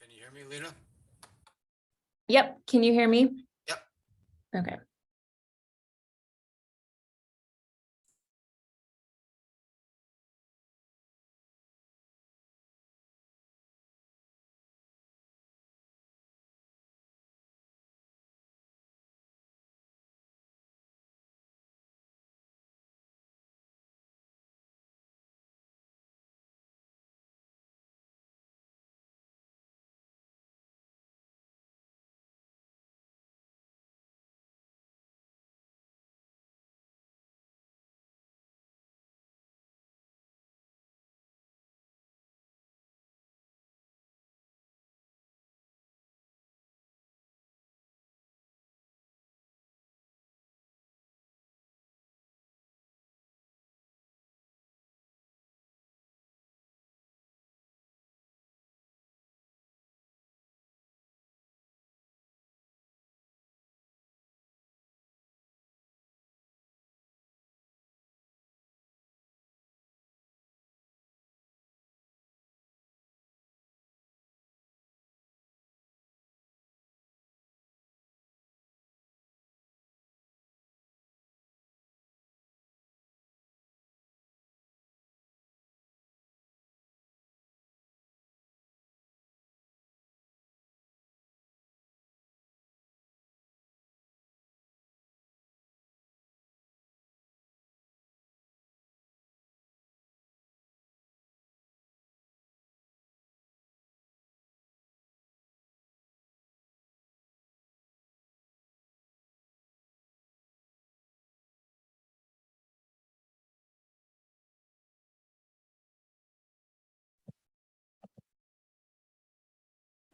Can you hear me, Lena? Yep. Can you hear me? Yep. Okay.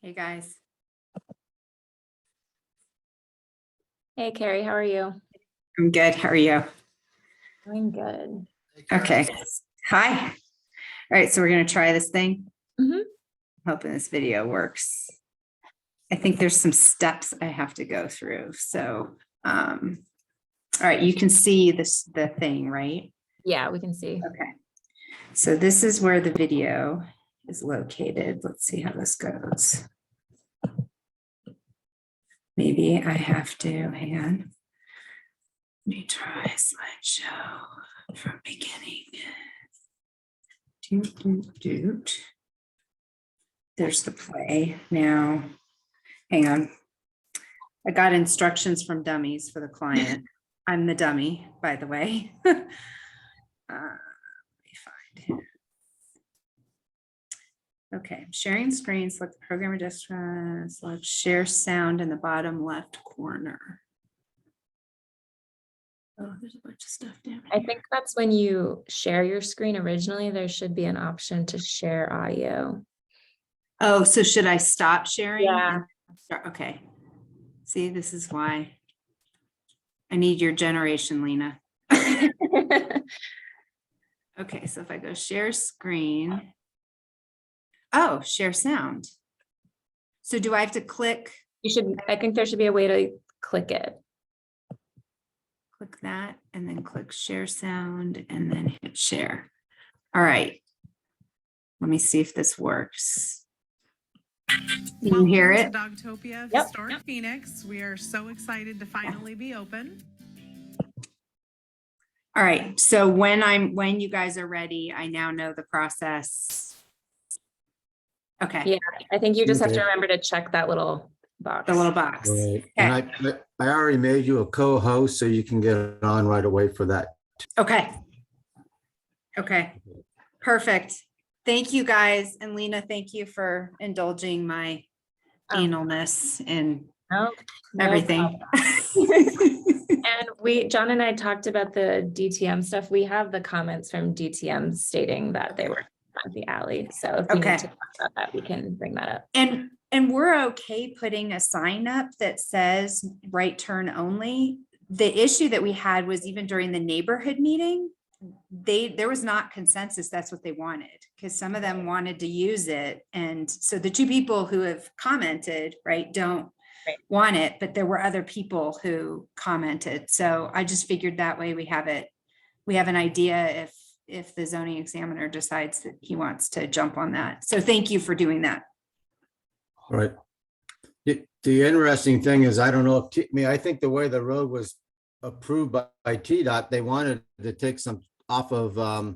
Hey guys. Hey, Carrie, how are you? I'm good. How are you? Doing good. Hey, Karen. Okay. Hi. All right. So we're going to try this thing. Mhm. Hoping this video works. I think there's some steps I have to go through. So, all right. You can see the thing, right? Yeah, we can see. Okay. So this is where the video is located. Let's see how this goes. Maybe I have to, hang on. Let me try slideshow from beginning. Doot, doot, doot. There's the play now. Hang on. I got instructions from dummies for the client. I'm the dummy, by the way. Let me find. Okay, sharing screen, select the programmer desktop, select share sound in the bottom left corner. Oh, there's a bunch of stuff down I here. think that's when you share your screen originally, there should be an option to share audio. Oh, so should I stop sharing? Yeah. and start? Okay. See, this is why I need your generation, Lena. Okay, so if I go share screen. Oh, share sound. So do I have to click I think there should be a way to click it. that and then click share sound and then hit share? All right. Let me see if this works. Can you hear it? Welcome to Dogtopia Yep. Historic Phoenix. We are so excited to finally be open. All right. So when you guys are ready, I now know the process. Okay. Yeah, I think you just have to Okay. remember to check that little box. The little box. Right. And Okay. I already made you a co-host, so you can get on right away for that. Okay. Okay. Perfect. Thank you guys. And Lena, thank you for indulging my Oh. analness and No, no everything. And John and I talked about the DTM stuff. We have the comments from DTM stating that they were at the alley. So if we Okay. need to talk about that, we can bring that up. And we're okay putting a sign up that says right turn only. The issue that we had was even during the neighborhood meeting, there was not consensus that's what they wanted, because some of them wanted to use it. And so the two people who have commented, right, don't want it, but there were other people who commented. So I just figured that way we have an idea if the zoning examiner decides that he wants to jump on that. So thank you for doing that. Right. The interesting thing is, I don't know if, I mean, I think the way the road was approved by TDOT, they wanted to take some off of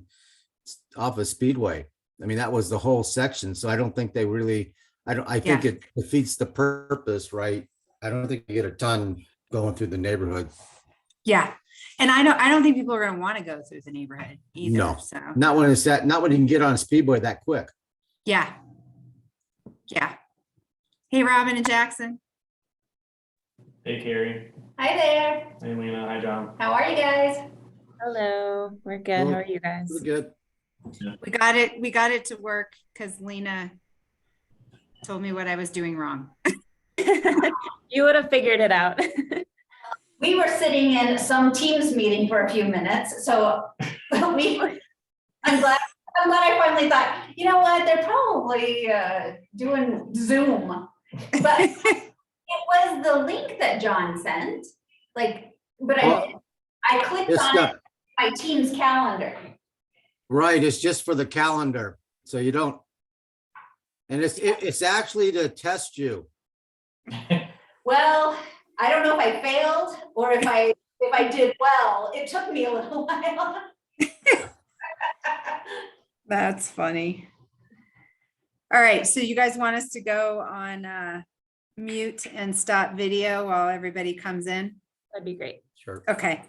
Speedway. I mean, that was the whole section. So I don't think they really, I think Yeah. it defeats the purpose, right? I don't think you get a ton going through the neighborhood. Yeah. And I don't think people are gonna want to go through the neighborhood either, No. so, Not when it's that, not when you can get on Speedway that quick. yeah. Yeah. Hey, Robin and Jackson. Hey Carrie, Hi there. hey Lena, hi John. How are you guys? Hello, we're good. How are you guys? Pretty good. We got it to work because Lena told me what I was doing wrong. You would have figured it out. We were sitting in some Teams meeting for a few minutes, so I'm glad I finally thought, you know what, they're probably doing Zoom. But it was the link that John sent, like, but Well, I clicked It's on not, it, my Teams calendar. right, it's just for the calendar, so you don't. And it's actually to test you. Well, I don't know if I failed or if I did well. It took me a little while. That's funny. All right, so you guys want us to go on mute and stop video while everybody comes in? That'd be great. Sure. Okay.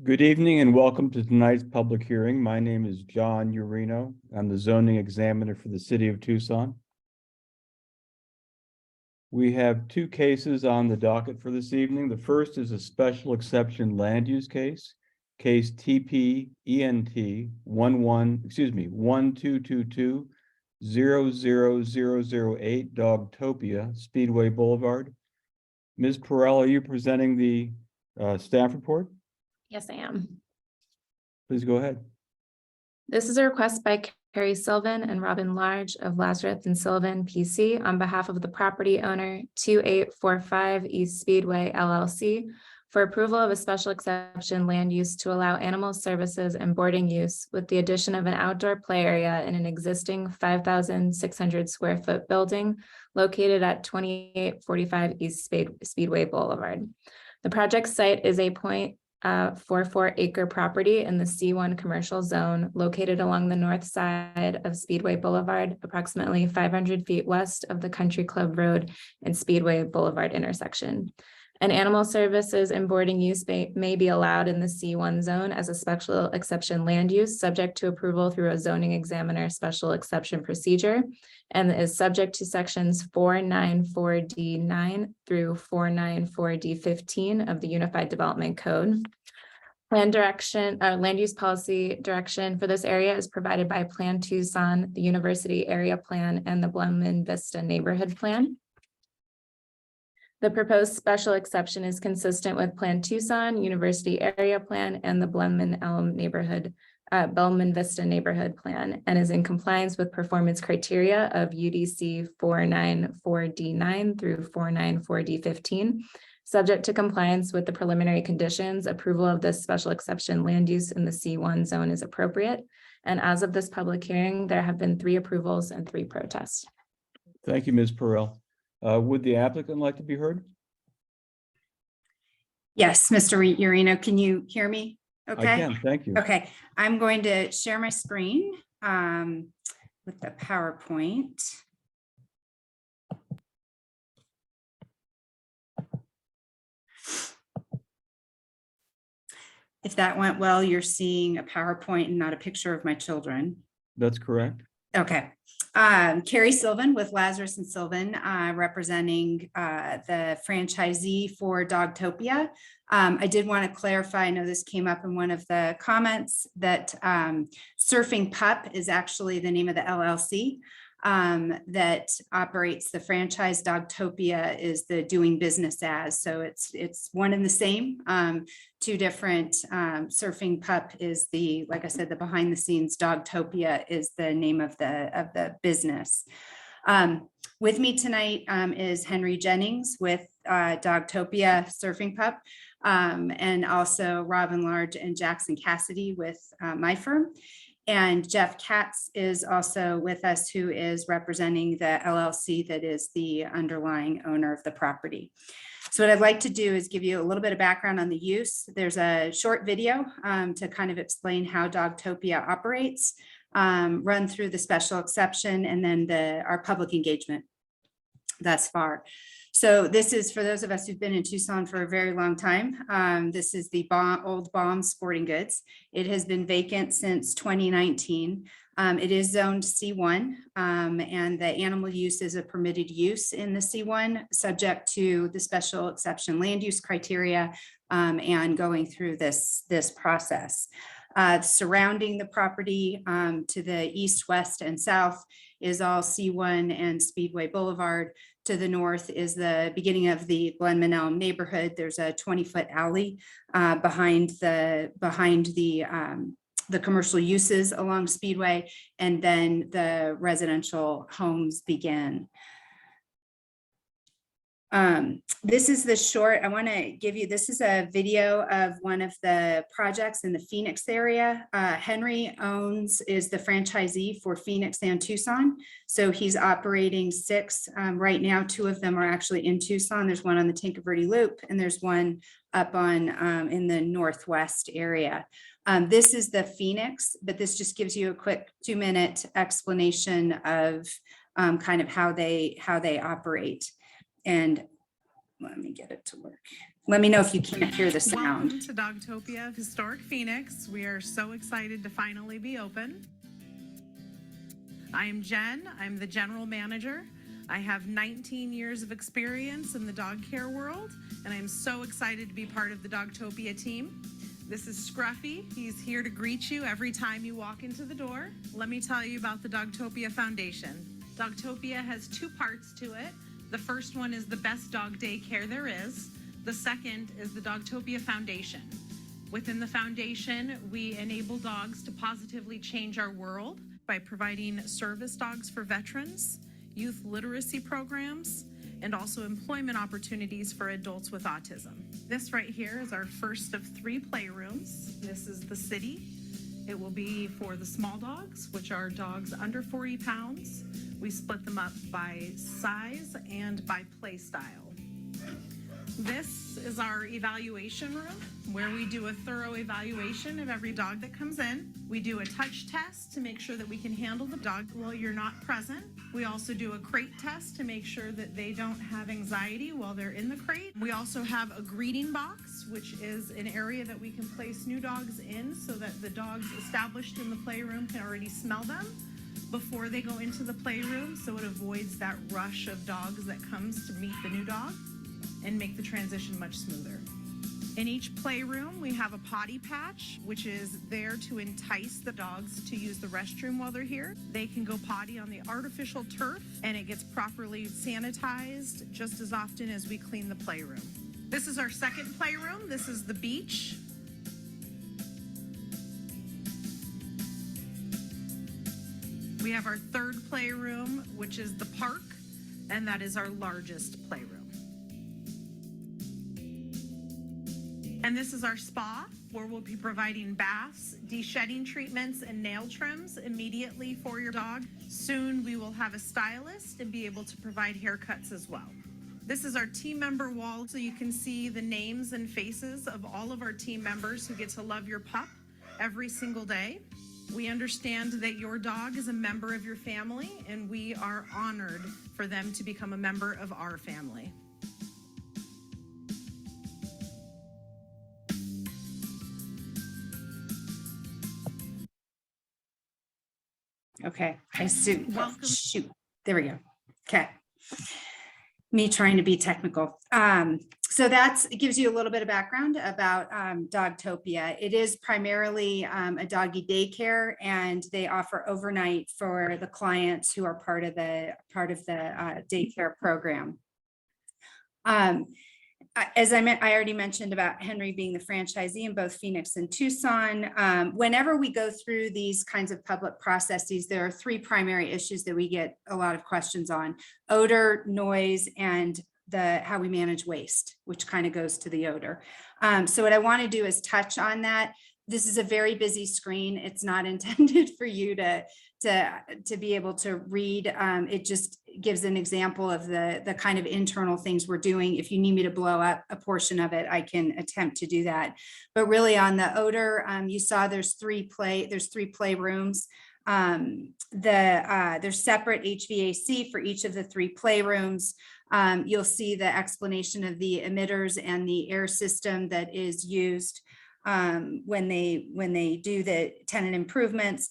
Good evening and welcome to tonight's public hearing. My name is John Urino. I'm the zoning examiner for the city of Tucson. We have two cases on the docket for this evening. The first is a special exception land use case, case TP ENT 1222-00008 Dogtopia Speedway Boulevard. Ms. Perrell, are you presenting the staff report? Yes, I am. Please go ahead. This is a request by Carrie Sylvan and Robin Large of Lazarus and Sylvan PC on behalf of the property owner 2845 East Speedway LLC for approval of a special exception land use to allow animal services and boarding use with the addition of an outdoor play area in an existing 5,600 square foot building located at 2845 East Speedway Boulevard. The project site is a 0.44 acre property in the C1 commercial zone located along the north side of Speedway Boulevard, approximately 500 feet west of the Country Club Road and Speedway Boulevard intersection. An animal services and boarding use may be allowed in the C1 zone as a special exception land use, subject to approval through a zoning examiner special exception procedure, and is subject to sections 494D9 through 494D15 of the Unified Development Code. Plan direction, land use policy direction for this area is provided by Plan Tucson, the University Area Plan, and the Blenman Vista Neighborhood Plan. The proposed special exception is consistent with Plan Tucson, University Area Plan, and the Blenman Vista Neighborhood Plan, and is in compliance with performance criteria of UDC 494D9 through 494D15. Subject to compliance with the preliminary conditions, approval of this special exception land use in the C1 zone is appropriate. And as of this public hearing, there have been 3 approvals and 3 protests. Thank you, Ms. Perrell. Would the applicant like to be heard? Yes, Mr. Urino, can you hear me? Okay. I can, thank you. Okay, I'm going to share my screen with the PowerPoint. If that went well, you're seeing a PowerPoint and not a picture of my children. That's correct. Okay. Carrie Sylvan with Lazarus and Sylvan, representing the franchisee for Dogtopia. I did want to clarify, I know this came up in one of the comments, that Surfing Pup is actually the name of the LLC that operates the franchise. Dogtopia is the doing business as, so it's one and the same. 2 different, Surfing Pup is the, like I said, the behind the scenes. Dogtopia is the name of the business. With me tonight is Henry Jennings with Dogtopia Surfing Pup, and also Robin Large and Jackson Cassidy with my firm. And Jeff Katz is also with us, who is representing the LLC that is the underlying owner of the property. So what I'd like to do is give you a little bit of background on the use. There's a short video to kind of explain how Dogtopia operates, run through the special exception, and then our public engagement thus far. So this is for those of us who've been in Tucson for a very long time. This is the old Baum Sporting Goods. It has been vacant since 2019. It is zoned C1, and the animal use is a permitted use in the C1, subject to the special exception land use criteria, and going through this process. Surrounding the property to the east, west, and south is all C1 and Speedway Boulevard. To the north is the beginning of the Glenman Elm neighborhood. There's a 20-foot alley behind the commercial uses along Speedway, and then the residential homes begin. This is the short, I want to give you, this is a video of one of the projects in the Phoenix area. Henry is the franchisee for Phoenix and Tucson. So he's operating 6 right now. 2 of them are actually in Tucson. There's one on the Tinker Verde Loop, and there's one up on in the Northwest area. This is the Phoenix, but this just gives you a quick 2-minute explanation of kind of how they operate. And let me get it to work. Let me know if you can't hear the sound. Welcome to Dogtopia of Historic Phoenix. We are so excited to finally be open. I am Jen. I'm the general manager. I have 19 years of experience in the dog care world, and I'm so excited to be part of the Dogtopia team. This is Scruffy. He's here to greet you every time you walk into the door. Let me tell you about the Dogtopia Foundation. Dogtopia has two parts to it. The first one is the best dog daycare there is. The second is the Dogtopia Foundation. Within the foundation, we enable dogs to positively change our world by providing service dogs for veterans, youth literacy programs, and also employment opportunities for adults with autism. This right here is our first of 3 playrooms. This is the city. It will be for the small dogs, which are dogs under 40 pounds. We split them up by size and by play style. This is our evaluation room where we do a thorough evaluation of every dog that comes in. We do a touch test to make sure that we can handle the dog while you're not present. We also do a crate test to make sure that they don't have anxiety while they're in the crate. We also have a greeting box, which is an area that we can place new dogs in so that the dogs established in the playroom can already smell them before they go into the playroom, so it avoids that rush of dogs that comes to meet the new dog and make the transition much smoother. In each playroom, we have a potty patch, which is there to entice the dogs to use the restroom while they're here. They can go potty on the artificial turf, and it gets properly sanitized just as often as we clean the playroom. This is our second playroom. This is the beach. We have our third playroom, which is the park, and that is our largest playroom. And this is our spa, where we'll be providing baths, de-shedding treatments, and nail trims immediately for your dog. Soon we will have a stylist and be able to provide haircuts as well. This is our team member wall, so you can see the names and faces of all of our team members who get to love your pup every single day. We understand that your dog is a member of your family, and we are honored for them to become a member of our family. Okay, I see. Welcome. Shoot, there we go. Okay. Me trying to be technical. So it gives you a little bit of background about Dogtopia. It is primarily a doggy daycare, and they offer overnight for the clients who are part of the daycare program. As I already mentioned about Henry being the franchisee in both Phoenix and Tucson. Whenever we go through these kinds of public processes, there are 3 primary issues that we get a lot of questions on: odor, noise, and how we manage waste, which kind of goes to the odor. So what I want to do is touch on that. This is a very busy screen. It's not intended for you to be able to read. It just gives an example of the kind of internal things we're doing. If you need me to blow up a portion of it, I can attempt to do that. But really on the odor, you saw there's 3 playrooms. There's separate HVAC for each of the 3 playrooms. You'll see the explanation of the emitters and the air system that is used when they do the tenant improvements.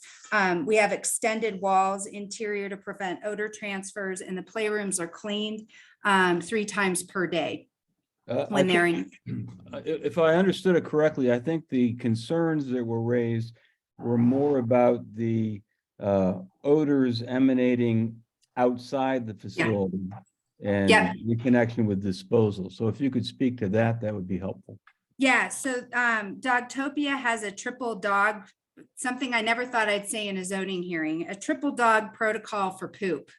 We have extended walls interior to prevent odor transfers, and the playrooms are cleaned 3 times per day when they're in. If I understood it correctly, I think the concerns that were raised were more about the odors emanating outside the facility and the connection with disposal. So if you could speak to that, that would be helpful. Yeah, so Dogtopia has a triple dog, something I never thought I'd say in a zoning hearing, a triple dog protocol for poop.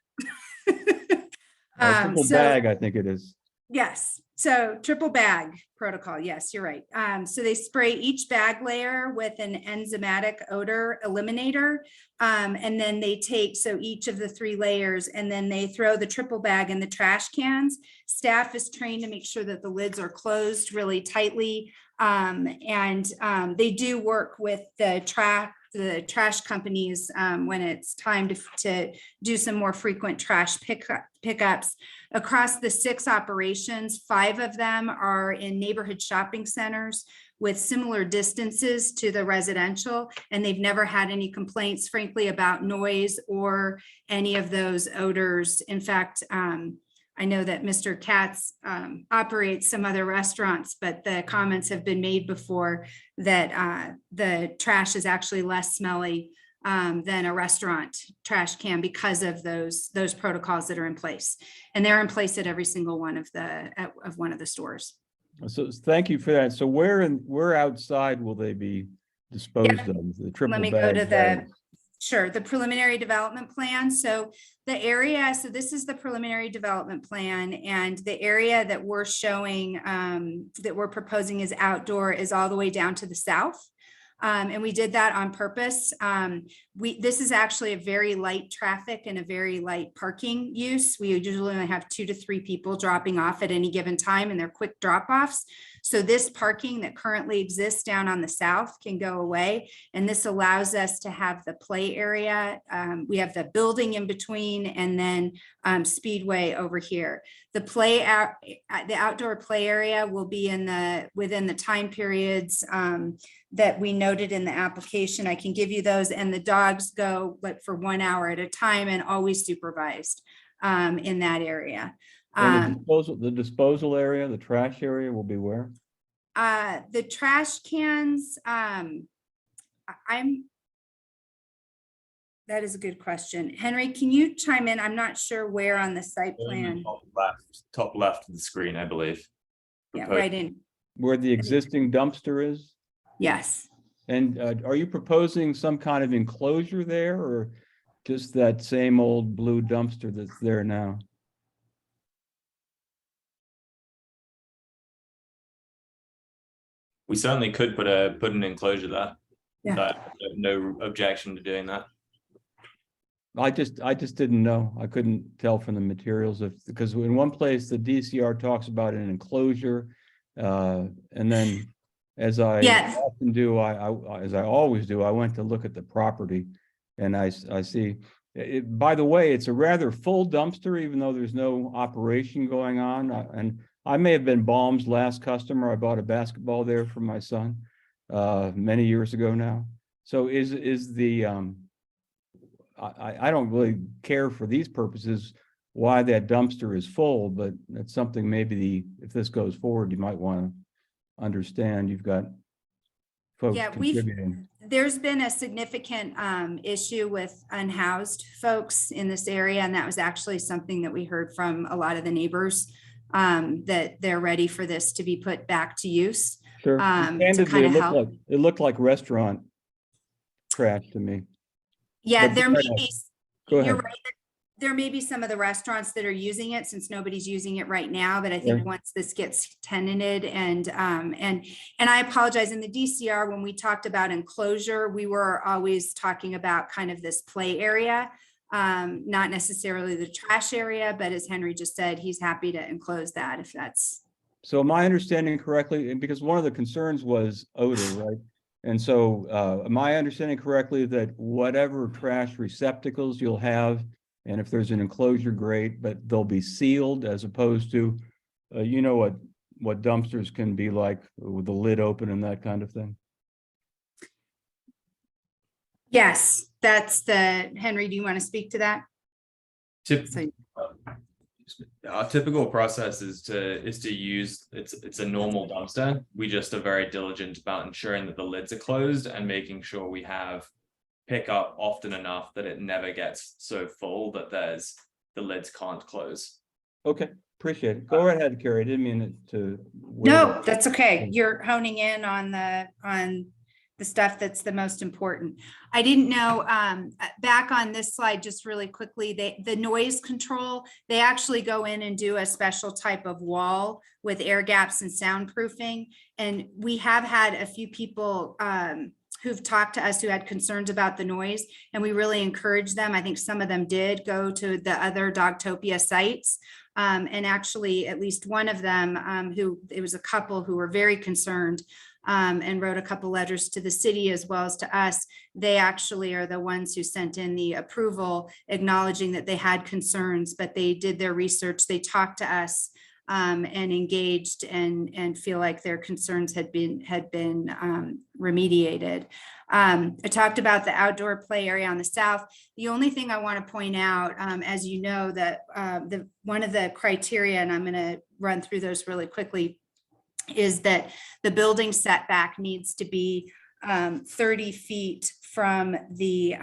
Triple bag, I think it is. Yes, so triple bag protocol. Yes, you're right. So they spray each bag layer with an enzymatic odor eliminator. And then they take, so each of the 3 layers, and then they throw the triple bag in the trash cans. Staff is trained to make sure that the lids are closed really tightly. They do work with the trash companies when it's time to do some more frequent trash pickups. Across the 6 operations, 5 of them are in neighborhood shopping centers with similar distances to the residential, and they've never had any complaints, frankly, about noise or any of those odors. In fact, I know that Mr. Katz operates some other restaurants, but the comments have been made before that the trash is actually less smelly than a restaurant trash can because of those protocols that are in place. And they're in place at every single one of the stores. So thank you for that. So where outside will they be disposed of? The triple Let me go to bag the preliminary development plan. So the area, so this is the preliminary development plan, and the area that we're showing that we're proposing is outdoor is all the way down to the south. And we did that on purpose. This is actually a very light traffic and a very light parking use. We usually only have 2 to 3 people dropping off at any given time, and they're quick drop-offs. So this parking that currently exists down on the south can go away. And this allows us to have the play area. We have the building in between, and then Speedway over here. The outdoor play area will be within the time periods that we noted in the application. I can give you those, and the dogs go like for 1 hour at a time and always supervised in that area. and the disposal area, the trash area will be where? The trash cans, that is a good question. Henry, can you chime in? I'm not sure where on the site plan. Top left of the screen, I believe. Yeah, right in. Where the existing dumpster is? Yes. And are you proposing some kind of enclosure there, or just that same old blue dumpster that's there now? We certainly could put an enclosure there. Yeah. I have no objection to doing that. I just didn't know. I couldn't tell from the materials because in one place the DCR talks about an enclosure, and then as I Yes. often do, as I always do, I went to look at the property, and I see. By the way, it's a rather full dumpster, even though there's no operation going on. And I may have been Baum's last customer. I bought a basketball there for my son many years ago now. So is the I don't really care for these purposes why that dumpster is full, but that's something maybe if this goes forward, you might want to understand. You've got folks Yeah, contributing. there's been a significant issue with unhoused folks in this area, and that was actually something that we heard from a lot of the neighbors, that they're ready for this to be put back to use. Sure. to Candidly, kinda help. it looked like restaurant trash to me. Yeah, But there go may ahead. be, Go you're ahead. right. There may be some of the restaurants that are using it since nobody's using it right now, but I think Right. once this gets tenanted and I apologize, in the DCR, when we talked about enclosure, we were always talking about kind of this play area, not necessarily the trash area, but as Henry just said, he's happy to enclose that if that's. So am I understanding correctly? And because one of the concerns was odor, right? And so am I understanding correctly that whatever trash receptacles you'll have, and if there's an enclosure, great, but they'll be sealed as opposed to, you know what dumpsters can be like with the lid open and that kind of thing? Yes, that's Henry, do you want to speak to that? So- Our typical process is to use it's a normal dumpster. We just are very diligent about ensuring that the lids are closed and making sure we have pickup often enough that it never gets so full that the lids can't close. Okay, appreciate it. Go right ahead, Carrie. I didn't mean it to. No, that's okay. You're honing in on the stuff that's the most important. I didn't know, back on this slide, just really quickly, the noise control, they actually go in and do a special type of wall with air gaps and soundproofing. And we have had a few people who've talked to us who had concerns about the noise, and we really encourage them. I think some of them did go to the other Dogtopia sites. And actually, at least one of them, it was a couple who were very concerned and wrote a couple letters to the city as well as to us. They actually are the ones who sent in the approval acknowledging that they had concerns, but they did their research. They talked to us and engaged and feel like their concerns had been remediated. I talked about the outdoor play area on the south. The only thing I want to point out, as you know, that one of the criteria, and I'm going to run through those really quickly, is that the building setback needs to be 30 feet from the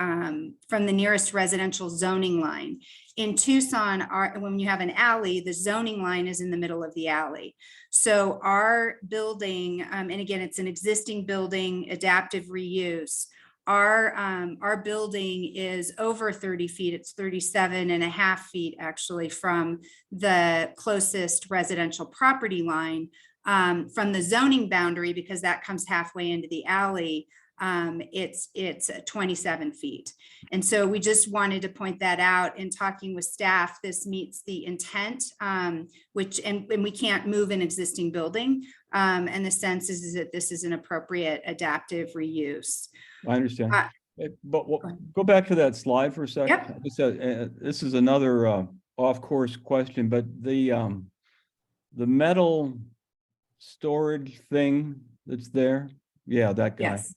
nearest residential zoning line. In Tucson, when you have an alley, the zoning line is in the middle of the alley. So our building, and again, it's an existing building, adaptive reuse. Our building is over 30 feet. It's 37.5 feet actually from the closest residential property line. From the zoning boundary, because that comes halfway into the alley, it's 27 feet. And so we just wanted to point that out in talking with staff. This meets the intent, which, and we can't move an existing building. And the sense is that this is an appropriate adaptive reuse. I understand. Uh, But go back to that slide for a second. Yep. This is another off-course question, but the metal storage thing that's there, yeah, that guy. Yes.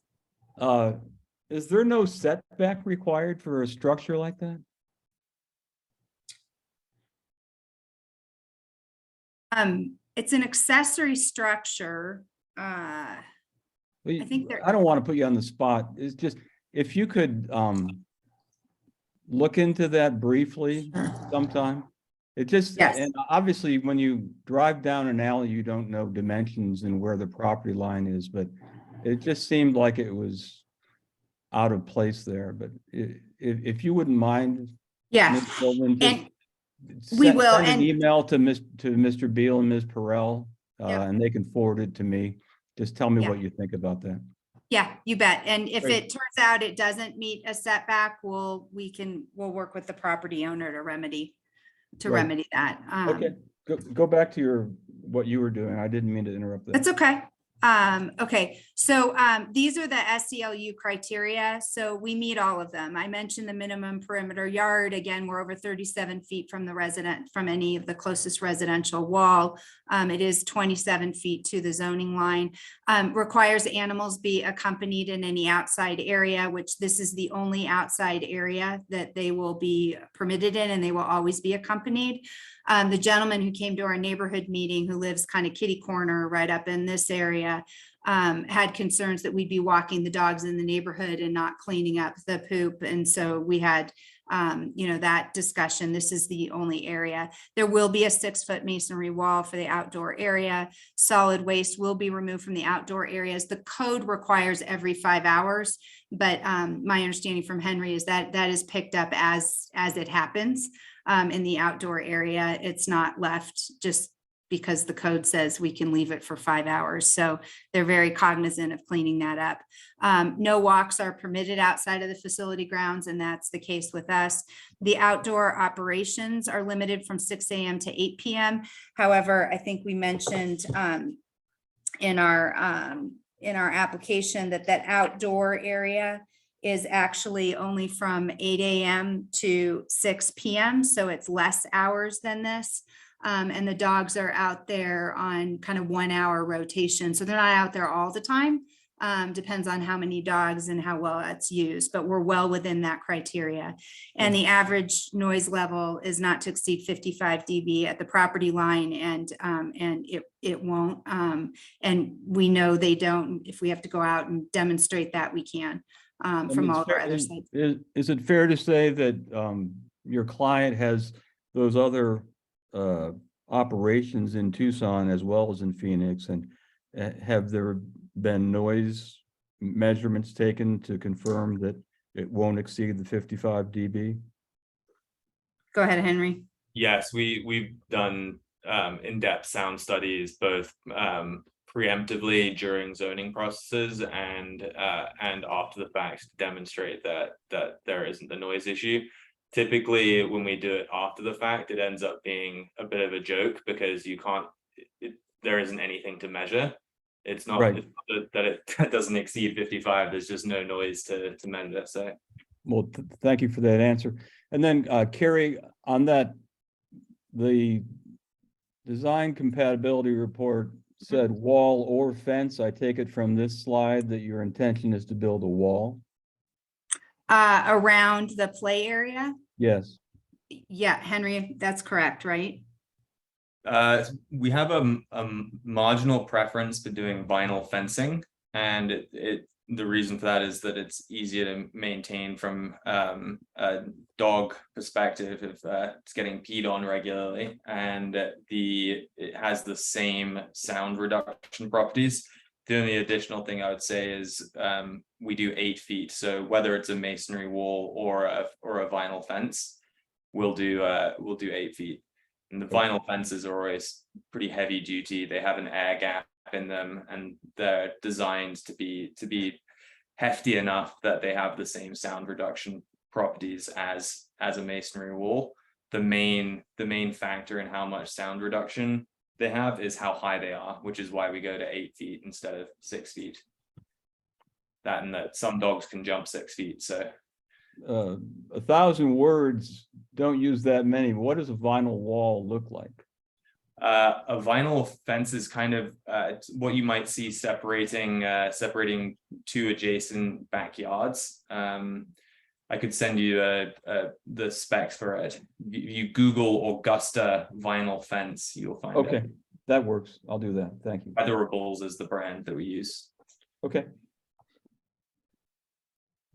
Is there no setback required for a structure like that? It's an accessory structure. I think there- I don't want to put you on the spot. It's just, if you could look into that briefly sometime. It just, Yes. and obviously when you drive down an alley, you don't know dimensions and where the property line is, but it just seemed like it was out of place there. But if you wouldn't mind, Yeah. Ms. Sylvan, just And we will, send an and- email to Mr. Beal and Ms. Perel, Yep. and they can forward it to me. Just tell me Yeah. what you think about that. Yeah, you bet. And if Great. it turns out it doesn't meet a setback, we'll work with the property owner to remedy Right. that. Okay, go back to what you were doing. I didn't mean to interrupt that. That's okay. Okay, so these are the SCLU criteria. So we meet all of them. I mentioned the minimum perimeter yard. Again, we're over 37 feet from any of the closest residential wall. It is 27 feet to the zoning line. Requires animals be accompanied in any outside area, which this is the only outside area that they will be permitted in, and they will always be accompanied. The gentleman who came to our neighborhood meeting, who lives kind of kitty corner right up in this area, had concerns that we'd be walking the dogs in the neighborhood and not cleaning up the poop. And so we had, that discussion. This is the only area. There will be a 6-foot masonry wall for the outdoor area. Solid waste will be removed from the outdoor areas. The code requires every 5 hours, but my understanding from Henry is that that is picked up as it happens. In the outdoor area, it's not left just because the code says we can leave it for 5 hours. So they're very cognizant of cleaning that up. No walks are permitted outside of the facility grounds, and that's the case with us. The outdoor operations are limited from 6 a.m. to 8 p.m. However, I think we mentioned in our application that outdoor area is actually only from 8 a.m. to 6 p.m. So it's less hours than this. And the dogs are out there on kind of 1 hour rotation. So they're not out there all the time. Depends on how many dogs and how well it's used, but we're well within that criteria. And the average noise level is not to exceed 55 dB at the property line, and it won't. And we know they don't. If we have to go out and demonstrate that, we can. From all of our other sites. Is it fair to say that your client has those other operations in Tucson as well as in Phoenix, and have there been noise measurements taken to confirm that it won't exceed the 55 dB? Go ahead, Henry. Yes, we've done in-depth sound studies, both preemptively during zoning processes and after the fact, to demonstrate that there isn't the noise issue. Typically, when we do it after the fact, it ends up being a bit of a joke because you can't, there isn't anything to measure. It's not Right. it's not that it doesn't exceed 55. There's just no noise to measure. So Well, thank you for that answer. And then Carrie, on that, the design compatibility report said wall or fence. I take it from this slide that your intention is to build a wall? Around the play area? Yes. Yeah, Henry, that's correct, right? we have a marginal preference for doing vinyl fencing, and the reason for that is that it's easier to maintain from a dog perspective if it's getting peed on regularly, and it has the same sound reduction properties. The only additional thing I would say is we do 8 feet, so whether it's a masonry wall or a vinyl fence, we'll do 8 feet. And the vinyl fences are always pretty heavy duty. They have an air gap in them, and they're designed to be hefty enough that they have the same sound reduction properties as a masonry wall. The main factor in how much sound reduction they have is how high they are, which is why we go to 8 feet instead of 6 feet. That and that some dogs can jump 6 feet, so. 1,000 words, don't use that many. What does a vinyl wall look like? A vinyl fence is kind of what you might see separating two adjacent backyards. I could send you the specs for it. You Google Augusta vinyl fence, you'll find Okay, it. that works. I'll do that. Thank you. Weatherables is the brand that we use. Okay.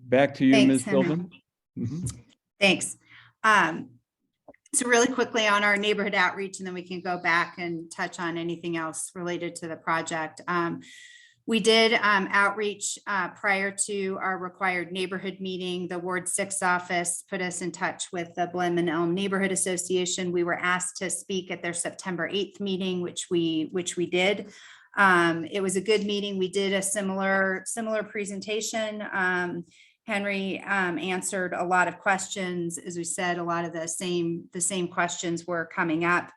Back to you, Thanks, Ms. Henry. Philbin. Mhm. Thanks. So really quickly on our neighborhood outreach, and then we can go back and touch on anything else related to the project. We did outreach prior to our required neighborhood meeting. The Ward 6 office put us in touch with the Blenman Elm Neighborhood Association. We were asked to speak at their September 8th meeting, which we did. It was a good meeting. We did a similar presentation. Henry answered a lot of questions. As we said, a lot of the same questions were coming up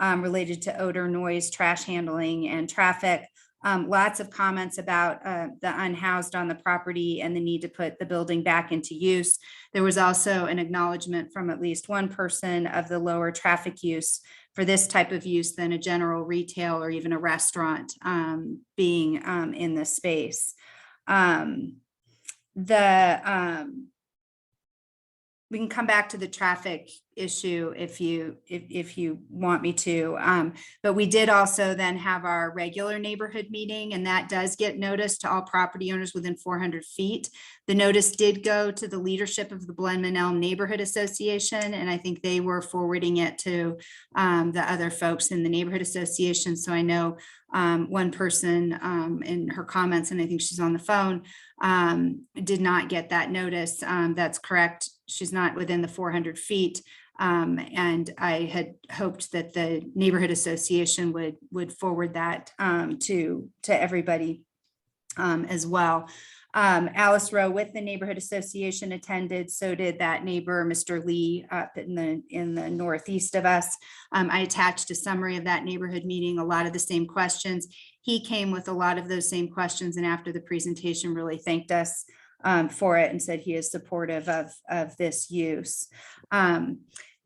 related to odor, noise, trash handling, and traffic. Lots of comments about the unhoused on the property and the need to put the building back into use. There was also an acknowledgement from at least one person of the lower traffic use for this type of use than a general retail or even a restaurant being in this space. We can come back to the traffic issue if you want me to. But we did also then have our regular neighborhood meeting, and that does get noticed to all property owners within 400 feet. The notice did go to the leadership of the Blenman Elm Neighborhood Association, and I think they were forwarding it to the other folks in the neighborhood association. So I know one person in her comments, and I think she's on the phone, did not get that notice. That's correct. She's not within the 400 feet. And I had hoped that the neighborhood association would forward that to everybody as well. Alice Rowe with the neighborhood association attended. So did that neighbor, Mr. Lee, up in the northeast of us. I attached a summary of that neighborhood meeting, a lot of the same questions. He came with a lot of those same questions, and after the presentation really thanked us for it and said he is supportive of this use.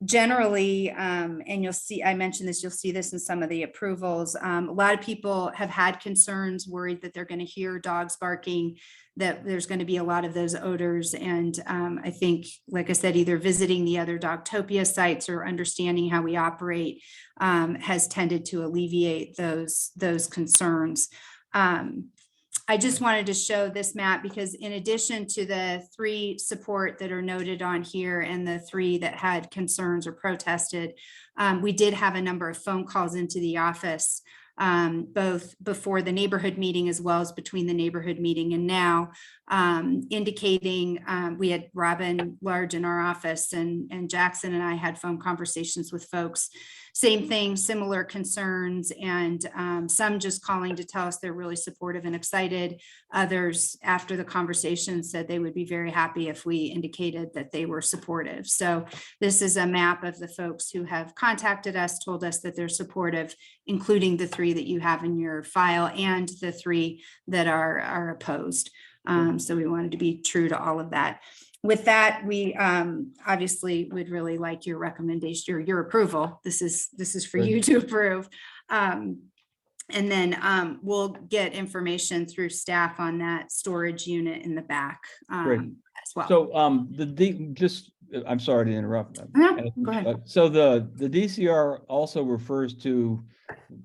Generally, and you'll see, I mentioned this, you'll see this in some of the approvals. A lot of people have had concerns, worried that they're going to hear dogs barking, that there's going to be a lot of those odors. And I think, like I said, either visiting the other Dogtopia sites or understanding how we operate has tended to alleviate those concerns. I just wanted to show this map because in addition to the 3 support that are noted on here and the 3 that had concerns or protested, we did have a number of phone calls into the office, both before the neighborhood meeting as well as between the neighborhood meeting and now, indicating we had Robin Large in our office, and Jackson and I had phone conversations with folks same thing, similar concerns, and some just calling to tell us they're really supportive and excited. Others, after the conversation, said they would be very happy if we indicated that they were supportive. So this is a map of the folks who have contacted us, told us that they're supportive, including the 3 that you have in your file and the 3 that are opposed. So we wanted to be true to all of that. With that, we obviously would really like your recommendation or your approval. This is for you to approve. And then we'll get information through staff on that storage unit in the back Great. as well. So, I'm sorry to interrupt. No, go ahead. So the DCR also refers to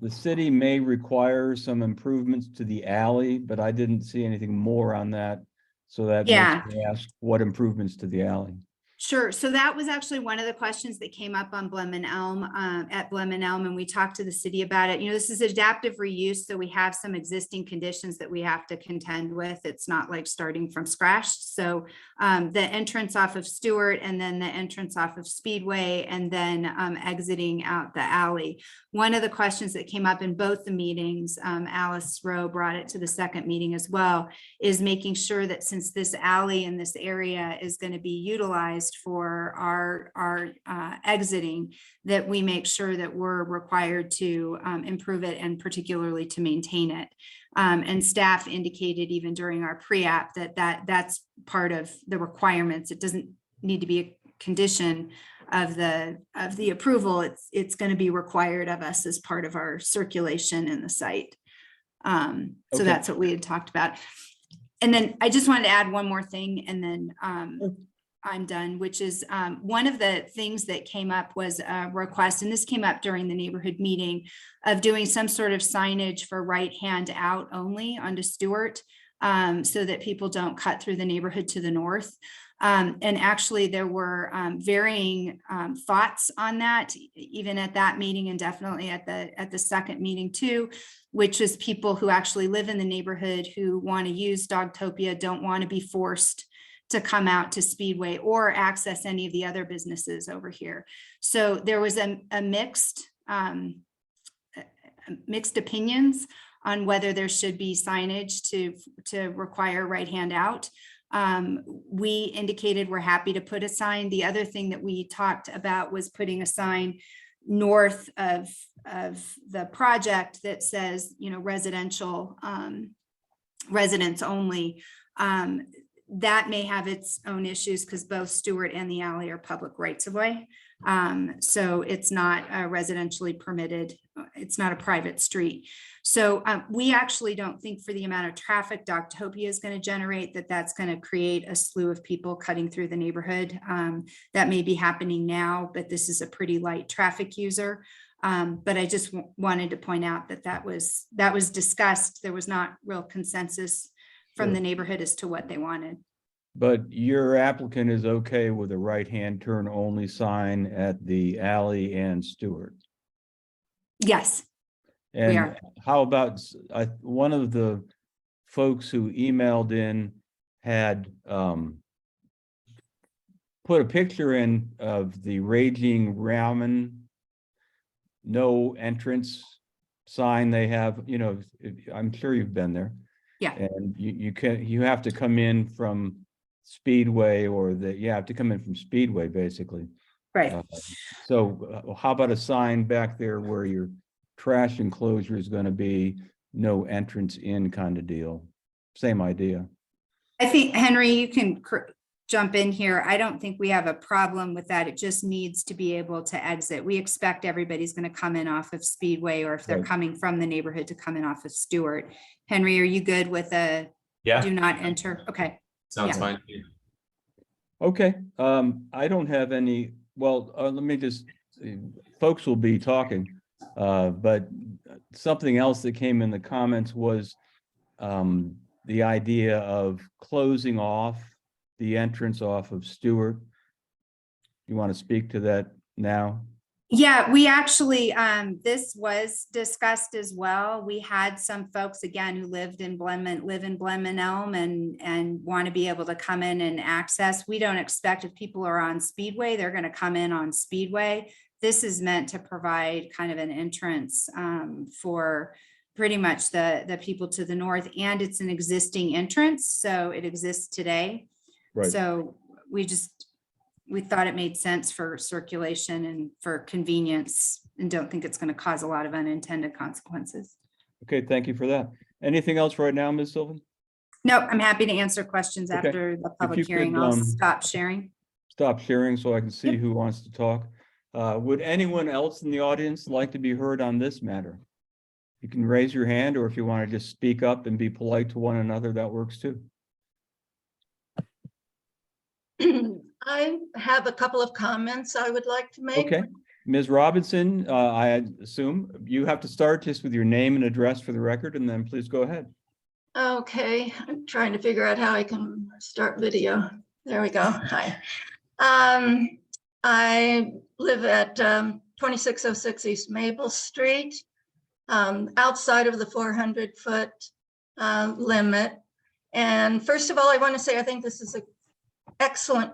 the city may require some improvements to the alley, but I didn't see anything more on that. So that Yeah. makes me ask, what improvements to the alley? Sure. So that was actually one of the questions that came up on Blemon Elm, at Blemon Elm, and we talked to the city about it. You know, this is adaptive reuse, so we have some existing conditions that we have to contend with. It's not like starting from scratch. So the entrance off of Stewart, and then the entrance off of Speedway, and then exiting out the alley. One of the questions that came up in both the meetings, Alice Rowe brought it to the second meeting as well, is making sure that since this alley in this area is going to be utilized for our exiting, that we make sure that we're required to improve it and particularly to maintain it. And staff indicated even during our pre-app that's part of the requirements. It doesn't need to be a condition of the approval. It's going to be required of us as part of our circulation in the site. So Okay. that's what we had talked about. And then I just wanted to add one more thing, and then I'm done, which is one of the things that came up was a request, and this came up during the neighborhood meeting, of doing some sort of signage for right hand out only onto Stewart, so that people don't cut through the neighborhood to the north. And actually there were varying thoughts on that, even at that meeting, and definitely at the second meeting too, which is people who actually live in the neighborhood who want to use Dogtopia, don't want to be forced to come out to Speedway or access any of the other businesses over here. So there was a mixed opinions on whether there should be signage to require right hand out. We indicated we're happy to put a sign. The other thing that we talked about was putting a sign north of the project that says, you know, residential, residents only. That may have its own issues because both Stewart and the alley are public rights of way. So it's not residentially permitted. It's not a private street. So we actually don't think, for the amount of traffic Dogtopia is going to generate, that's going to create a slew of people cutting through the neighborhood. That may be happening now, but this is a pretty light traffic user. But I just wanted to point out that was discussed. There was not real consensus from the neighborhood as to what they wanted. But your applicant is okay with a right-hand turn only sign at the alley and Stewart? Yes. And are. how about, one of the folks who emailed in had put a picture in of the Raging Ramen no entrance sign they have, you know, I'm sure you've been there. Yeah. And you have to come in from Speedway, or you have to come in from Speedway, basically. Right. So how about a sign back there where your trash enclosure is going to be no entrance in kind of deal? Same idea. I think, Henry, you can jump in here. I don't think we have a problem with that. It just needs to be able to exit. We expect everybody's going to come in off of Speedway, or if they're Right. coming from the neighborhood, to come in off of Stewart. Henry, are you good with a Yeah, do not enter? Okay. sounds yeah. fine. Okay, I don't have any, well, let me just, folks will be talking, but something else that came in the comments was the idea of closing off the entrance off of Stewart. You want to speak to that now? Yeah, we actually, this was discussed as well. We had some folks, again, who live in Blemon Elm and want to be able to come in and access. We don't expect, if people are on Speedway, they're going to come in on Speedway. This is meant to provide kind of an entrance for pretty much the people to the north, and it's an existing entrance, so it exists today. Right. So we thought it made sense for circulation and for convenience, and don't think it's going to cause a lot of unintended consequences. Okay, thank you for that. Anything else right now, Ms. Sylvan? No, I'm happy to answer questions Okay. after the you public hearing. could, I'll stop sharing. Stop sharing so I can see who wants to talk. Would anyone else in the audience like to be heard on this matter? You can raise your hand, or if you want to just speak up and be polite to one another, that works too. I have a couple of comments I would like to make. Okay, Ms. Robinson, I assume you have to start just with your name and address for the record, and then please go ahead. Okay, I'm trying to figure out how I can start video. There we go. Hi. I live at 2606 East Maple Street, outside of the 400-foot limit. And first of all, I want to say I think this is an excellent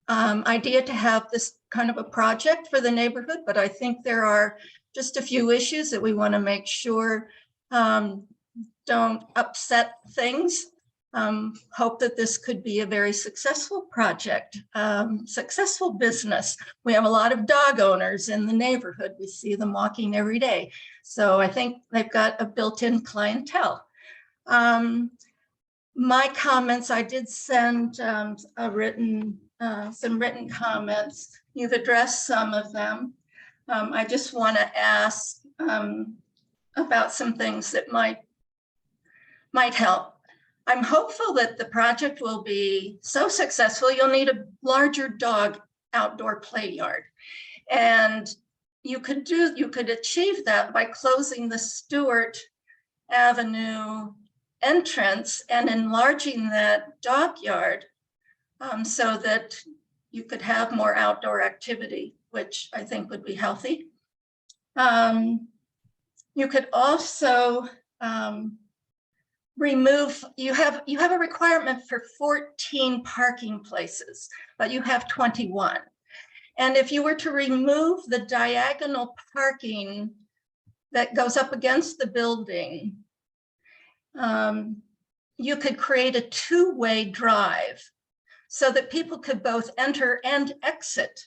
idea to have this kind of a project for the neighborhood, but I think there are just a few issues that we want to make sure don't upset things. Hope that this could be a very successful project, successful business. We have a lot of dog owners in the neighborhood. We see them walking every day. So I think they've got a built-in clientele. My comments, I did send some written comments. You've addressed some of them. I just want to ask about some things that might help. I'm hopeful that the project will be so successful, you'll need a larger dog outdoor play yard. And you could achieve that by closing the Stewart Avenue entrance and enlarging that dog yard so that you could have more outdoor activity, which I think would be healthy. You could also remove, you have a requirement for 14 parking places, but you have 21. And if you were to remove the diagonal parking that goes up against the building, you could create a two-way drive so that people could both enter and exit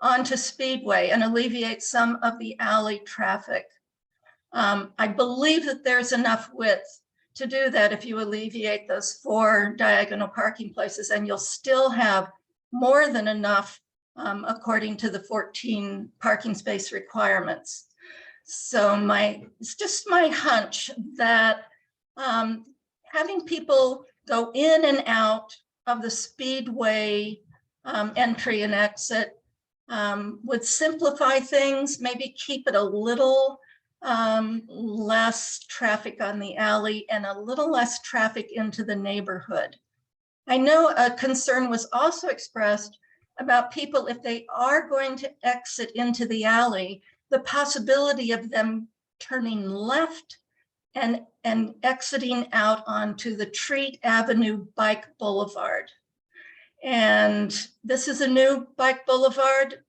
onto Speedway and alleviate some of the alley traffic. I believe that there's enough width to do that if you alleviate those 4 diagonal parking places, and you'll still have more than enough according to the 14 parking space requirements. So it's just my hunch that having people go in and out of the Speedway entry and exit would simplify things, maybe keep it a little less traffic on the alley and a little less traffic into the neighborhood. I know a concern was also expressed about people, if they are going to exit into the alley, the possibility of them turning left and exiting out onto the Treat Avenue Bike Boulevard. And this is a new bike boulevard.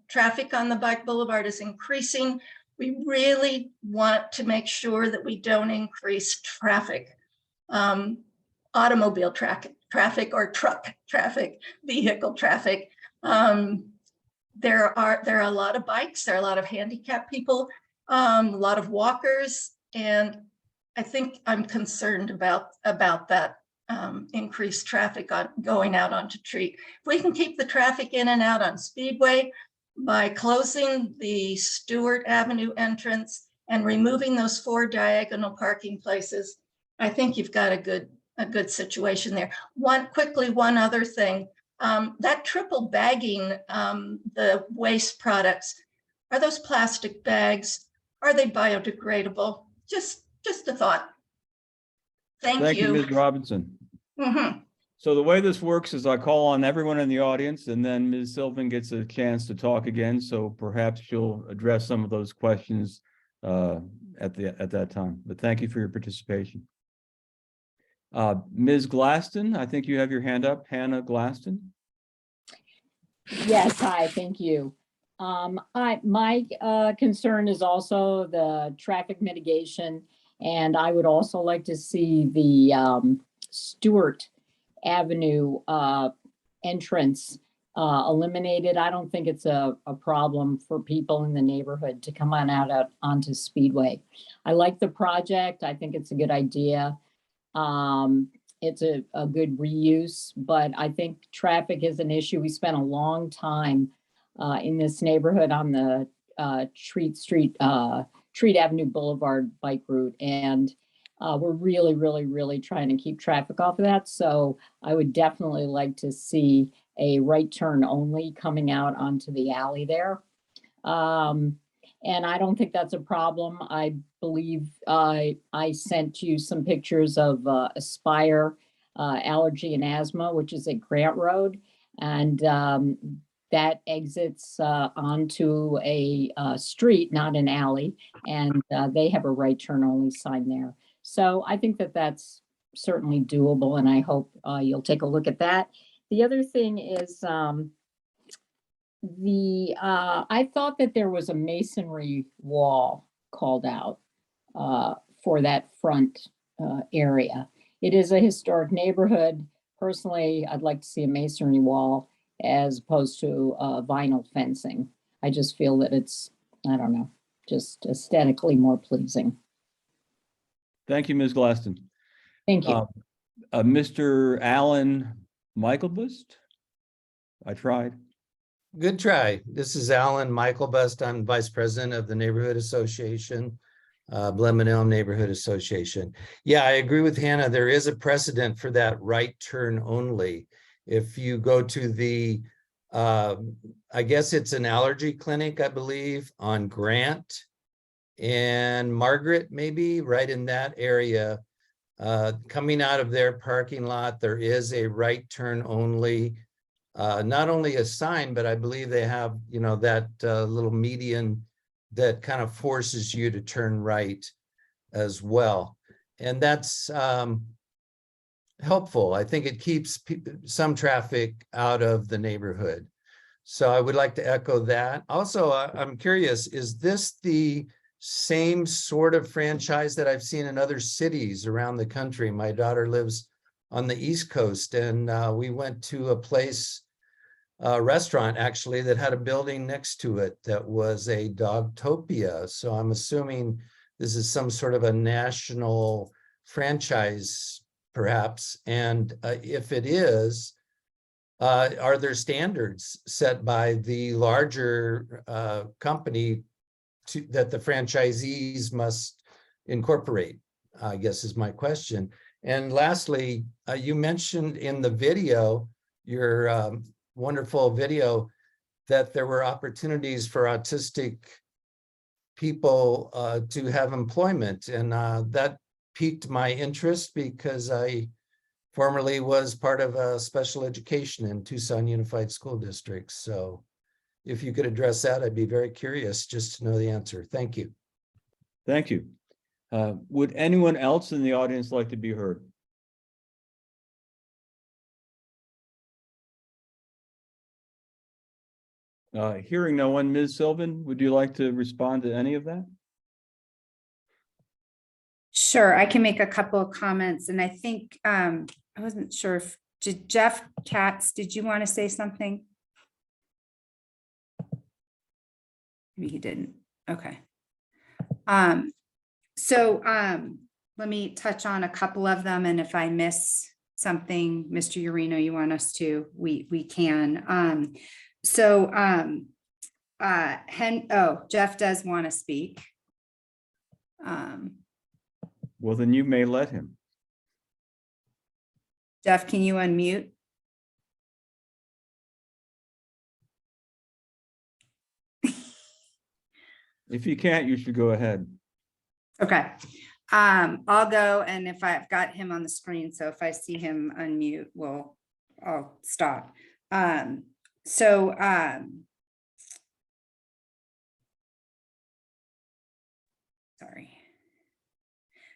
Traffic on the bike boulevard is increasing. We really want to make sure that we don't increase traffic, automobile traffic or truck traffic, vehicle traffic. There are a lot of bikes, there are a lot of handicapped people, a lot of walkers, and I think I'm concerned about that increased traffic going out onto Treat. If we can keep the traffic in and out on Speedway by closing the Stewart Avenue entrance and removing those 4 diagonal parking places, I think you've got a good situation there. One other thing, that triple bagging the waste products, are those plastic bags? Are they biodegradable? Just a thought. Thank you. Ms. Robinson. Mhm. So the way this works is I call on everyone in the audience, and then Ms. Sylvan gets a chance to talk again. So perhaps she'll address some of those questions at that time. But thank you for your participation. Ms. Glaston, I think you have your hand up. Hannah Glaston. Yes, hi, thank you. My concern is also the traffic mitigation, and I would also like to see the Stewart Avenue entrance eliminated. I don't think it's a problem for people in the neighborhood to come on out onto Speedway. I like the project. I think it's a good idea. It's a good reuse, but I think traffic is an issue. We spent a long time in this neighborhood on the Treat Avenue Boulevard bike route, and we're really trying to keep traffic off of that. So I would definitely like to see a right turn only coming out onto the alley there. And I don't think that's a problem. I believe I sent you some pictures of Aspire Allergy and Asthma, which is at Grant Road. And that exits onto a street, not an alley. And they have a right turn only sign there. So I think that that's certainly doable, and I hope you'll take a look at that. The other thing is I thought that there was a masonry wall called out for that front area. It is a historic neighborhood. Personally, I'd like to see a masonry wall as opposed to vinyl fencing. I just feel that it's, I don't know, just aesthetically more pleasing. Thank you, Ms. Glaston. Thank you. Mr. Alan Michaelbust? I tried. Good try. This is Alan Michaelbust. I'm Vice President of the Neighborhood Association, Blemen Elm Neighborhood Association. Yeah, I agree with Hannah. There is a precedent for that right turn only. If you go to the, I guess it's an allergy clinic, I believe, on Grant and Margaret, maybe right in that area, coming out of their parking lot, there is a right turn only. Not only a sign, but I believe they have, you know, that little median that kind of forces you to turn right as well. And that's helpful. I think it keeps some traffic out of the neighborhood. So I would like to echo that. Also, I'm curious, is this the same sort of franchise that I've seen in other cities around the country? My daughter lives on the East Coast, and we went to a place, restaurant actually, that had a building next to it that was a Dogtopia. So I'm assuming this is some sort of a national franchise, perhaps. And if it is, are there standards set by the larger company that the franchisees must incorporate, I guess is my question. And lastly, you mentioned in the video, your wonderful video, that there were opportunities for autistic people to have employment. And that piqued my interest because I formerly was part of special education in Tucson Unified School District. So if you could address that, I'd be very curious just to know the answer. Thank you. Thank you. Would anyone else in the audience like to be heard? Hearing no one, Ms. Sylvan, would you like to respond to any of that? Sure, I can make a couple of comments, and I think, I wasn't sure if, Jeff Katz, did you want to say something? Maybe he didn't. Okay. So let me touch on a couple of them, and if I miss something, Mr. Urino, you want us to, we can. Jeff does want to speak. Well, then you may let him. Jeff, can you unmute? If you can't, you should go ahead. Okay. I'll go, and if I've got him on the screen, so if I see him unmute, I'll stop. Sorry.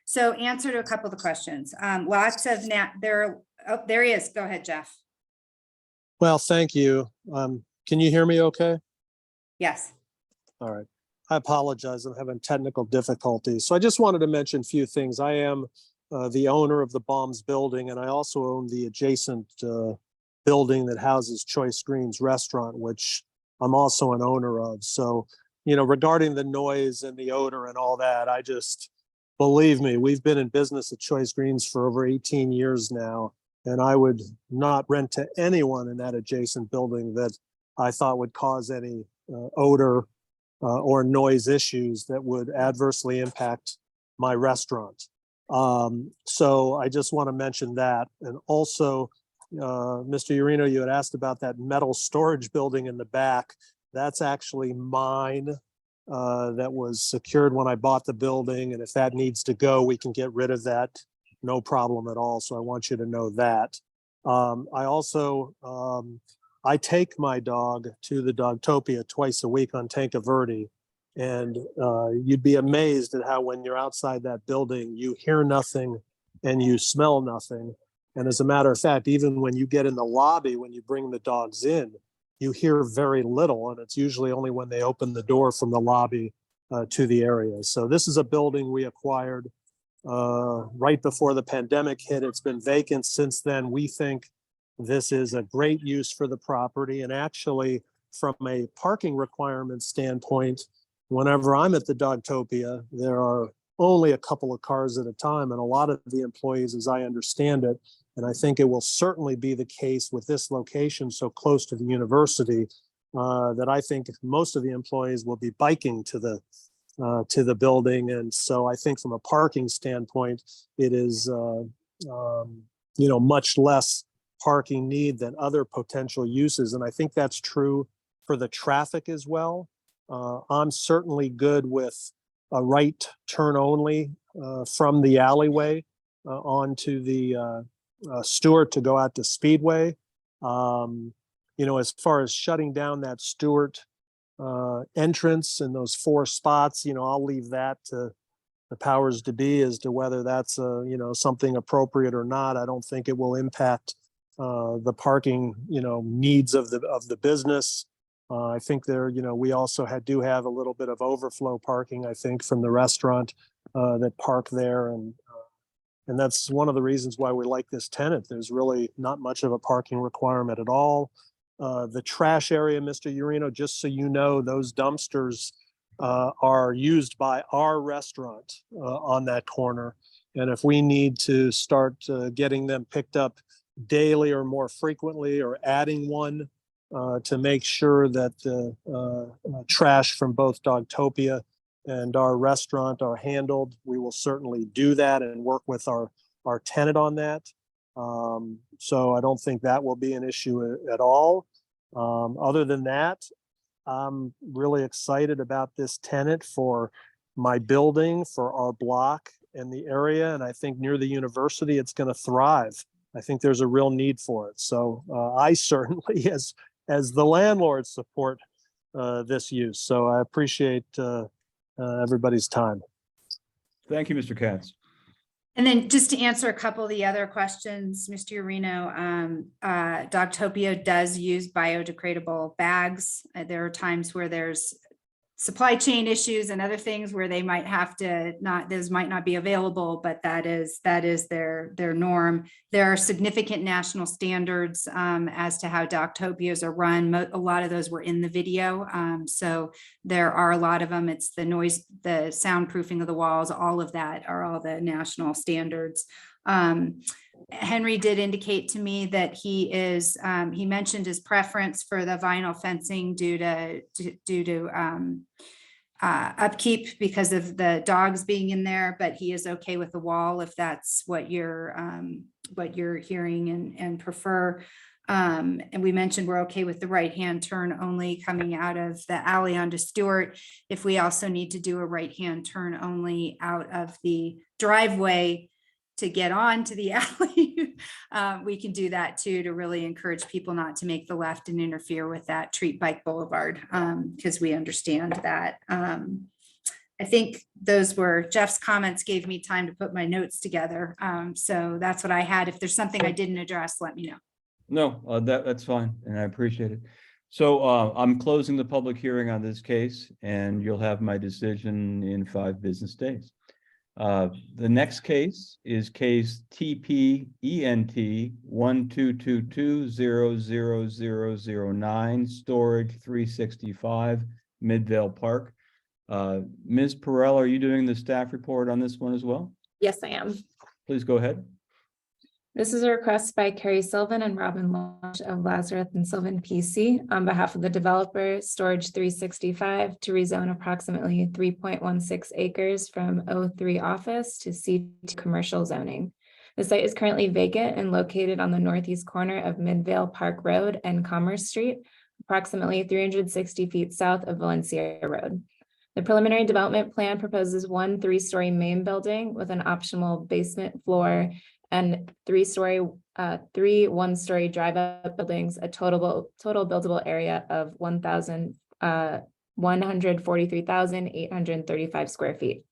So answer to a couple of the questions. Lots of there he is. Go ahead, Jeff. Well, thank you. Can you hear me okay? Yes. All right. I apologize. I'm having technical difficulties. So I just wanted to mention a few things. I am the owner of the Baum's building, and I also own the adjacent building that houses Choice Greens Restaurant, which I'm also an owner of. So, you know, regarding the noise and the odor and all that, I just, believe me, we've been in business at Choice Greens for over 18 years now, and I would not rent to anyone in that adjacent building that I thought would cause any odor or noise issues that would adversely impact my restaurant. So I just want to mention that. And also, Mr. Urino, you had asked about that metal storage building in the back. That's actually mine. That was secured when I bought the building. And if that needs to go, we can get rid of that. No problem at all. So I want you to know that. I also, I take my dog to the Dogtopia twice a week on Tanca Verde. And you'd be amazed at how when you're outside that building, you hear nothing and you smell nothing. And as a matter of fact, even when you get in the lobby, when you bring the dogs in, you hear very little. And it's usually only when they open the door from the lobby to the area. So this is a building we acquired right before the pandemic hit. It's been vacant since then. We think this is a great use for the property. And actually, from a parking requirement standpoint, whenever I'm at the Dogtopia, there are only a couple of cars at a time. And a lot of the employees, as I understand it, and I think it will certainly be the case with this location so close to the university, that I think most of the employees will be biking to the building. And so I think from a parking standpoint, it is, much less parking need than other potential uses. And I think that's true for the traffic as well. I'm certainly good with a right turn only from the alleyway onto the Stewart to go out to Speedway. As far as shutting down that Stewart entrance and those 4 spots, I'll leave that to the powers to be as to whether that's something appropriate or not. I don't think it will impact the parking needs of the business. I think we also do have a little bit of overflow parking, I think, from the restaurant that park there. And that's one of the reasons why we like this tenant. There's really not much of a parking requirement at all. The trash area, Mr. Urino, just so you know, those dumpsters are used by our restaurant on that corner. And if we need to start getting them picked up daily or more frequently, or adding one to make sure that the trash from both Dogtopia and our restaurant are handled, we will certainly do that and work with our tenant on that. So I don't think that will be an issue at all. Other than that, I'm really excited about this tenant for my building, for our block and the area. And I think near the university, it's going to thrive. I think there's a real need for it. So I certainly, as the landlord, support this use. So I appreciate everybody's time. Thank you, Mr. Katz. And then just to answer a couple of the other questions, Mr. Urino, Dogtopia does use biodegradable bags. There are times where there's supply chain issues and other things where they might have to those might not be available, but that is their norm. There are significant national standards as to how Dogtopias are run. A lot of those were in the video. So there are a lot of them. It's the noise, the soundproofing of the walls, all of that are all the national standards. Henry did indicate to me that he mentioned his preference for the vinyl fencing due to upkeep because of the dogs being in there, but he is okay with the wall if that's what you're hearing and prefer. And we mentioned we're okay with the right-hand turn only coming out of the alley onto Stewart. If we also need to do a right-hand turn only out of the driveway to get on to the alley, we can do that too, to really encourage people not to make the left and interfere with that Treat Bike Boulevard, because we understand that. I think those were Jeff's comments, gave me time to put my notes together. So that's what I had. If there's something I didn't address, let me know. No, that's fine, and I appreciate it. So I'm closing the public hearing on this case, and you'll have my decision in 5 business days. The next case is case TPENT 122200009, storage 365 Midvale Park. Ms. Perrell, are you doing the staff report on this one as well? Yes, I am. Please go ahead. This is a request by Carrie Sylvan and Robin Lodge of Lazarus and Sylvan PC on behalf of the developer Storage 365 to rezone approximately 3.16 acres from O3 office to C2 commercial zoning. The site is currently vacant and located on the northeast corner of Midvale Park Road and Commerce Street, approximately 360 feet south of Valencia Road. The preliminary development plan proposes 1 3-story main building with an optional basement floor and 3 1-story drive-up buildings, a total buildable area of 143,835 square feet.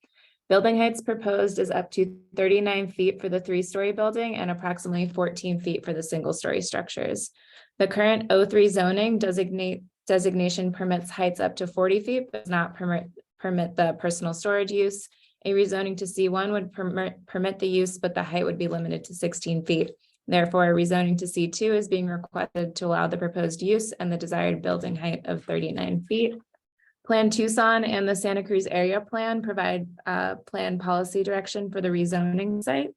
Building heights proposed is up to 39 feet for the 3-story building and approximately 14 feet for the single-story structures. The current O3 zoning designation permits heights up to 40 feet, but does not permit the personal storage use. A rezoning to C1 would permit the use, but the height would be limited to 16 feet. Therefore, a rezoning to C2 is being requested to allow the proposed use and the desired building height of 39 feet. Plan Tucson and the Santa Cruz area plan provide plan policy direction for the rezoning site.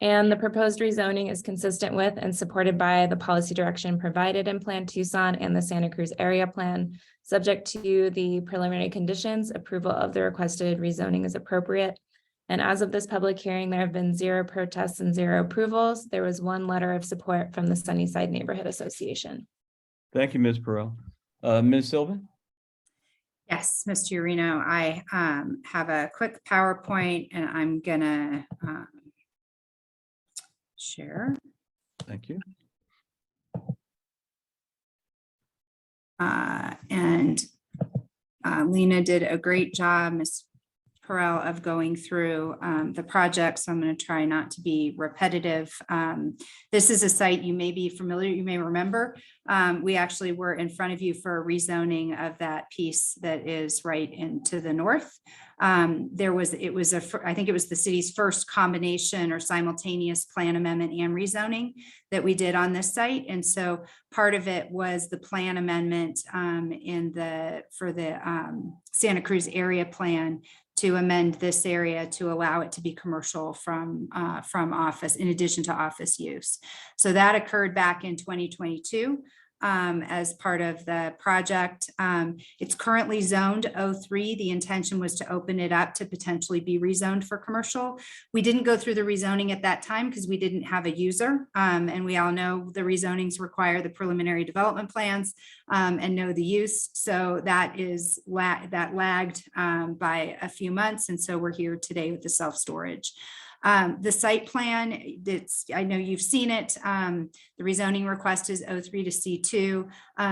And the proposed rezoning is consistent with and supported by the policy direction provided in Plan Tucson and the Santa Cruz area plan. Subject to the preliminary conditions, approval of the requested rezoning is appropriate. And as of this public hearing, there have been 0 protests and 0 approvals. There was 1 letter of support from the Sunnyside Neighborhood Association. Thank you, Ms. Perrell. Ms. Sylvan? Yes, Mr. Urino, I have a quick PowerPoint and I'm gonna share. Thank you. And Lena did a great job, Ms. Perrell, of going through the project. So I'm going to try not to be repetitive. This is a site you may be familiar, you may remember. We actually were in front of you for a rezoning of that piece that is right into the north. I think it was the city's first combination or simultaneous plan amendment and rezoning that we did on this site. And so part of it was the plan amendment for the Santa Cruz area plan to amend this area to allow it to be commercial from office, in addition to office use. So that occurred back in 2022 as part of the project. It's currently zoned O3. The intention was to open it up to potentially be rezoned for commercial. We didn't go through the rezoning at that time because we didn't have a user. And we all know the rezonings require the preliminary development plans and know the use. So that lagged by a few months. And so we're here today with the self-storage. The site plan, I know you've seen it. The rezoning request is O3 to C2.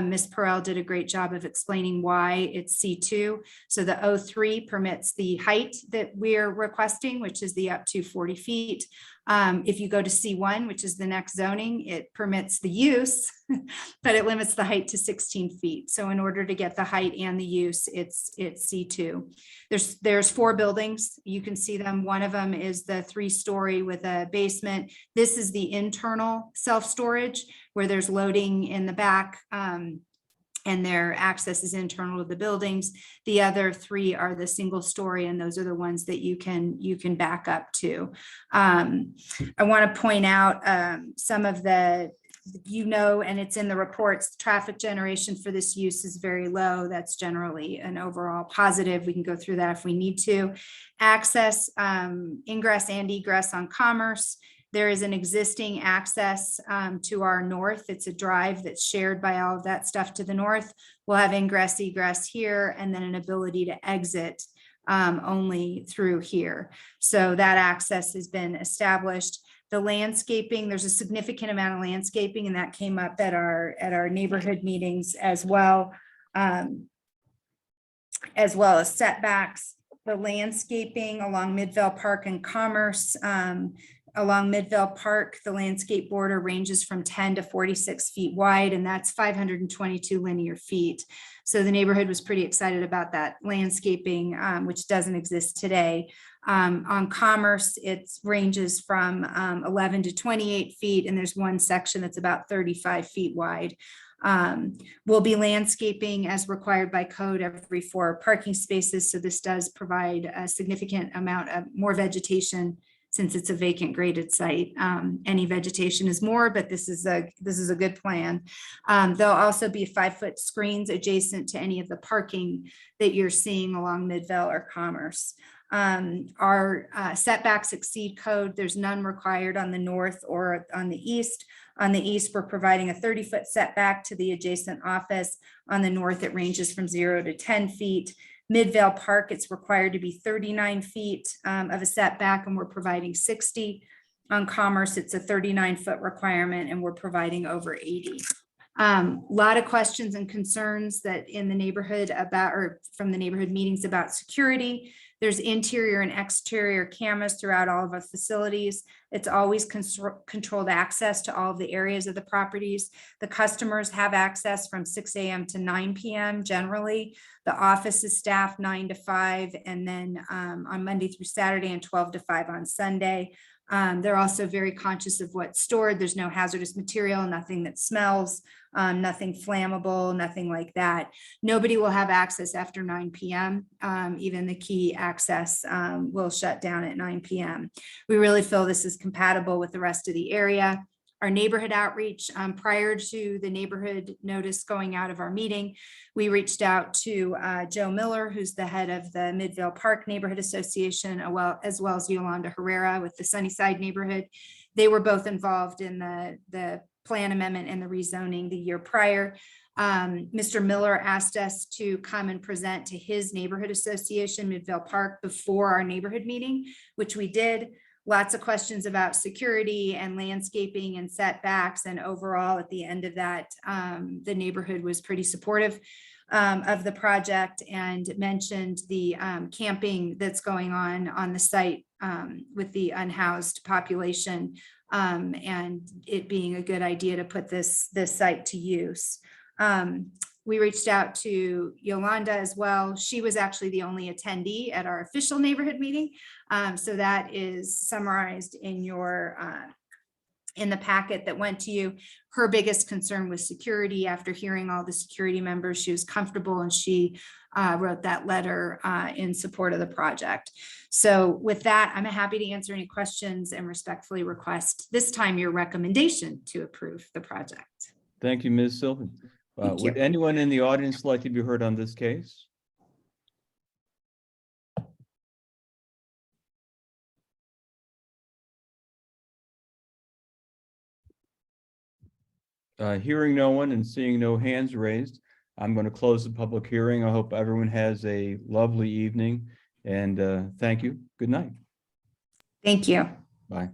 Ms. Perrell did a great job of explaining why it's C2. So the O3 permits the height that we're requesting, which is the up to 40 feet. If you go to C1, which is the next zoning, it permits the use, but it limits the height to 16 feet. So in order to get the height and the use, it's C2. There's 4 buildings. You can see them. One of them is the 3-story with a basement. This is the internal self-storage where there's loading in the back. And their access is internal to the buildings. The other 3 are the single story, and those are the ones that you can back up to. I want to point out some of the, and it's in the reports, traffic generation for this use is very low. That's generally an overall positive. We can go through that if we need to. Access, ingress and egress on Commerce. There is an existing access to our north. It's a drive that's shared by all of that stuff to the north. We'll have ingress, egress here, and then an ability to exit only through here. So that access has been established. The landscaping, there's a significant amount of landscaping, and that came up at our neighborhood meetings as well as setbacks. The landscaping along Midvale Park and Commerce Along Midvale Park, the landscape border ranges from 10 to 46 feet wide, and that's 522 linear feet. So the neighborhood was pretty excited about that landscaping, which doesn't exist today. On Commerce, it ranges from 11 to 28 feet, and there's one section that's about 35 feet wide. We'll be landscaping as required by code every 4 parking spaces. So this does provide a significant amount of more vegetation since it's a vacant graded site. Any vegetation is more, but this is a good plan. There'll also be 5-foot screens adjacent to any of the parking that you're seeing along Midvale or Commerce. Our setbacks exceed code. There's none required on the north or on the east. On the east, we're providing a 30-foot setback to the adjacent office. On the north, it ranges from 0 to 10 feet. Midvale Park, it's required to be 39 feet of a setback, and we're providing 60. On Commerce, it's a 39-foot requirement, and we're providing over 80. Lot of questions and concerns that in the neighborhood about, or from the neighborhood meetings about security. There's interior and exterior cameras throughout all of our facilities. It's always controlled access to all of the areas of the properties. The customers have access from 6 a.m. to 9 p.m. generally. The office is staffed 9 to 5, and then on Monday through Saturday, and 12 to 5 on Sunday. They're also very conscious of what's stored. There's no hazardous material, nothing that smells, nothing flammable, nothing like that. Nobody will have access after 9 p.m. Even the key access will shut down at 9 p.m. We really feel this is compatible with the rest of the area. Our neighborhood outreach, prior to the neighborhood notice going out of our meeting, we reached out to Joe Miller, who's the head of the Midvale Park Neighborhood Association, as well as Yolanda Herrera with the Sunnyside neighborhood. They were both involved in the plan amendment and the rezoning the year prior. Mr. Miller asked us to come and present to his neighborhood association, Midvale Park, before our neighborhood meeting, which we did. Lots of questions about security and landscaping and setbacks. And overall, at the end of that, the neighborhood was pretty supportive of the project and mentioned the camping that's going on the site with the unhoused population and it being a good idea to put this site to use. We reached out to Yolanda as well. She was actually the only attendee at our official neighborhood meeting. So that is summarized in in the packet that went to you. Her biggest concern was security. After hearing all the security members, she was comfortable, and she wrote that letter in support of the project. So with that, I'm happy to answer any questions and respectfully request this time your recommendation to approve the project. Thank you, Ms. Sylvan. Thank you. Would anyone in the audience like to be heard on this case? Hearing no one and seeing no hands raised, I'm going to close the public hearing. I hope everyone has a lovely evening, and thank you. Good night. Thank you. Bye.